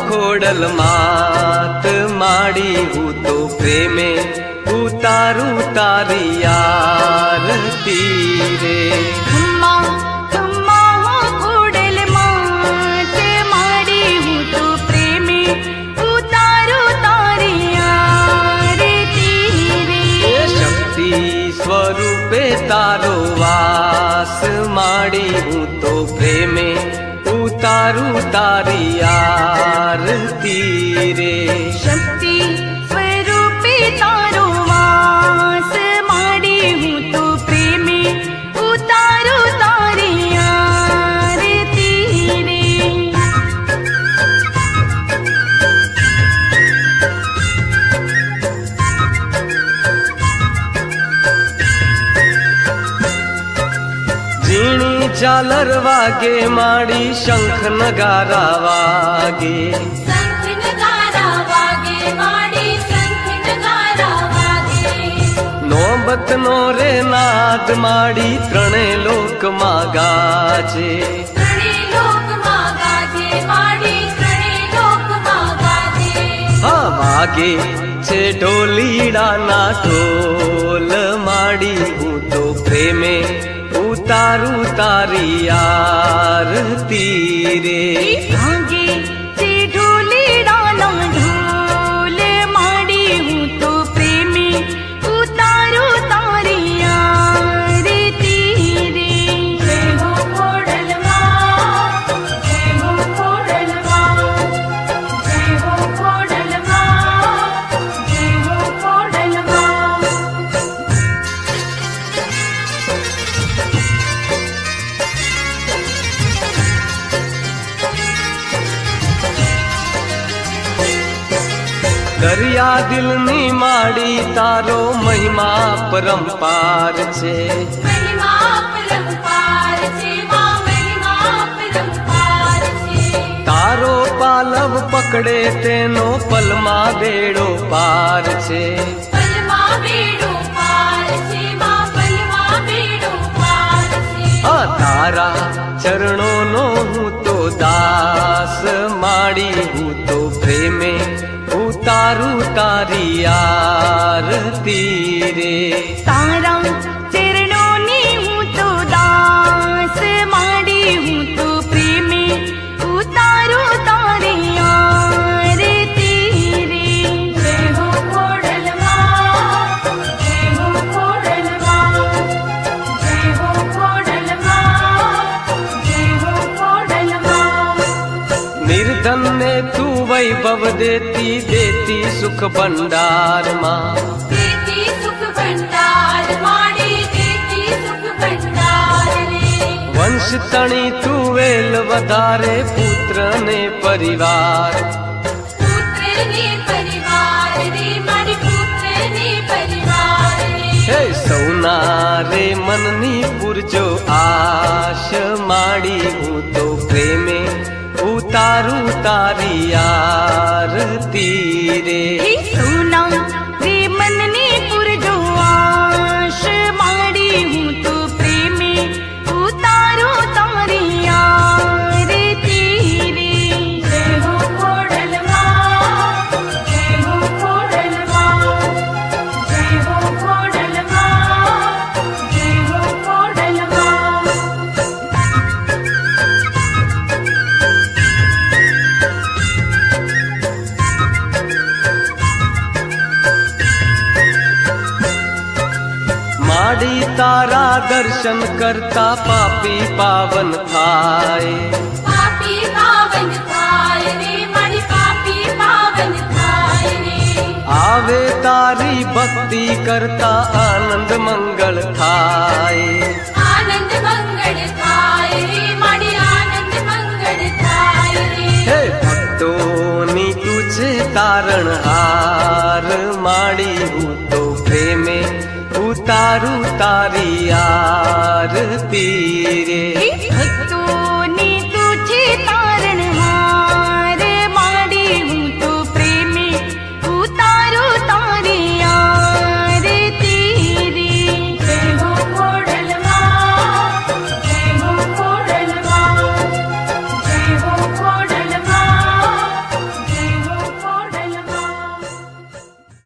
ખોડલ માત માડી હું તો પ્રેમે ઉતારું તારી આરતી રે ખમ્મા ખમ્મા હો ખોડલ માત માડી હું તો પ્રેમે ઉતારું તારી આરતી રે શક્તિ સ્વરૂપે તારો વાસ માડી હું તો પ્રેમે ઉતારું તારી આરતી રે શક્તિ સ્વરૂપે તારો વાસ માડી હું તો પ્રેમે ઉતારું તારી આરતી રે ઝીણી ઝાલર વાગે માડી શંખ નગારા વાગે શંખ નગારા વાગે માડી શંખ નગારા વાગે નોબત નો રે નાદ માડી ત્રણે લોકમાં ગાજે ત્રણે લોકમાં ગાજે માડી ત્રણે લોકમાં ગાજે હા વાગે છે ઢોલીડાના ઢોલ માડી હું તો પ્રેમે ઉતારું તારી આરતી રે ભાગે છે ઢોલીડાના ઢોલ માડી હું તો પ્રેમે ઉતારું તારી આરતી રે જય હો ખોડલમાં જય હો ખોડલમાં જય હો ખોડલમાં જય હો ખોડલમાં દરિયા દિલની માડી તારો મહિમા પરંપાર છે મહિમા પરંપાર છે માં મહિમા પરંપાર છે તારો પાલવ પકડે તેનો પલમાં બેડો પાર છે પલમાં બેડો પાર છે માં પલમાં બેડો પાર છે આ તારા ચરણોનો હું તો દાસ માડી હું તો પ્રેમે ઉતારું તારી આરતી રે તારા ચરણોની હું તો દાસ માડી હું તો પ્રેમે ઉતારું તારી આરતી રે જય હો ખોડલમાં જય હો ખોડલમાં જય હો ખોડલમાં જય હો ખોડલમાં નિર્ધન ને તું વૈભવ દેતી દેતી સુખ ભંડારમાં દેતી સુખ ભંડાર માડી દેતી સુખ ભંડાર રે વંશ તણી તું વેલ વધારે પુત્ર ને પરિવાર પુત્ર ને પરિવાર રે મારી પુત્ર ને પરિવાર રે હે સૌના રે મનની પુરજો આશ માડી હું તો પ્રેમે ઉતારું તારી આરતી રે હે સોના રે મનની પુરજો આશ માડી હું તો પ્રેમે ઉતારું તારી આરતી રે જય હો ખોડલમાં જય હો ખોડલમાં જય હો ખોડલમાં જય હો ખોડલમાં માડી તારા દર્શન કરતા પાપી પાવન થાય પાપી પાવન થાય રે મારી પાપી પાવન થાય રે આવે તારી ભક્તિ કરતા આનંદ મંગળ થાય આનંદ મંગળ થાય રે મારી આનંદ મંગળ થાય રે હે ભક્તોની તું છે તારણહાર માડી હું તો પ્રેમે ઉતારું તારી